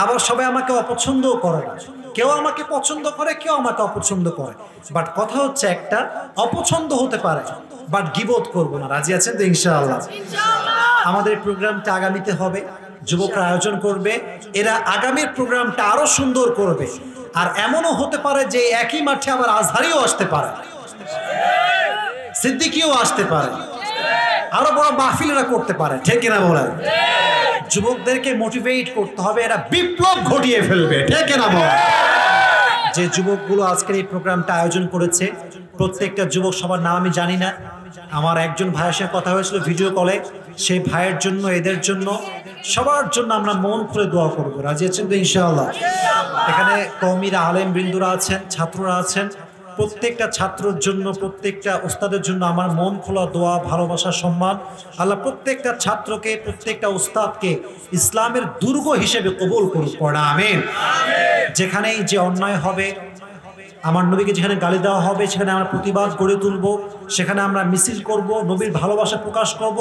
আবার সবাই আমাকে অপছন্দও করে না। কেউ আমাকে পছন্দ করে, কেউ আমাকে অপছন্দ করে। বাট কথা হচ্ছে একটা, অপছন্দ হতে পারে বাট গিবত করবো না। রাজি আছেন তো ইনশাআল্লাহ? আমাদের প্রোগ্রামটা আগামীতে হবে, যুবকরা আয়োজন করবে, এরা আগামীর প্রোগ্রামটা আরো সুন্দর করবে। আর এমনও হতে পারে যে একই মাঠে আবার আজহারিও আসতে পারে, সিদ্দিকিও আসতে পারে, আরো বড় মাহফিলেরা করতে পারে, ঠিক কিনা বলেন? যুবকদেরকে মোটিভেট করতে হবে, এরা বিপ্লব ঘটিয়ে ফেলবে, ঠিক কিনা বলেন? যে যুবকগুলো আজকের এই প্রোগ্রামটা আয়োজন করেছে, প্রত্যেকটা যুবক সবার নাম আমি জানি না। আমার একজন ভাইয়ের সাথে কথা হয়েছিল ভিডিও কলে, সেই ভাইয়ের জন্য, এদের জন্য, সবার জন্য আমরা মন খুলে দোয়া করবো। রাজি আছেন তো ইনশাআল্লাহ? এখানে কওমিরা, আলেম বৃন্দরা আছেন, ছাত্ররা আছেন, প্রত্যেকটা ছাত্রের জন্য, প্রত্যেকটা উস্তাদের জন্য আমার মন খোলা দোয়া, ভালোবাসা, সম্মান। আল্লাহ প্রত্যেকটা ছাত্রকে, প্রত্যেকটা উস্তাদকে ইসলামের দুর্গ হিসেবে কবুল করুন। পড়া আমিন। যেখানেই যে অন্যায় হবে, আমার নবীকে যেখানে গালি দেওয়া হবে, সেখানে আমরা প্রতিবাদ গড়ে তুলব, সেখানে আমরা মিছিল করব, নবীর ভালোবাসা প্রকাশ করব।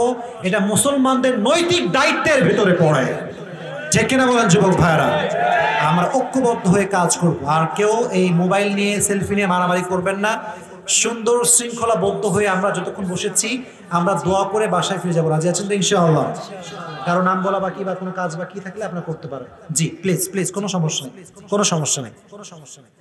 এটা মুসলমানদের নৈতিক দায়িত্বের ভিতরে পড়ে, ঠিক কিনা বলেন যুবক ভাইরা? আমরা ঐক্যবদ্ধ হয়ে কাজ করব। আর কেউ এই মোবাইল নিয়ে, সেলফি নিয়ে মারামারি করবেন না। সুন্দর শৃঙ্খলাবদ্ধ হয়ে আমরা যতক্ষণ বসেছি, আমরা দোয়া করে বাসায় ফিরে যাবো। রাজি আছেন তো ইনশাআল্লাহ? কারো নাম বলা বাকি বা কোনো কাজ বাকি থাকলে আপনারা করতে পারেন। জি প্লিজ প্লিজ, কোনো সমস্যা নেই, কোনো সমস্যা নেই, কোনো সমস্যা নেই।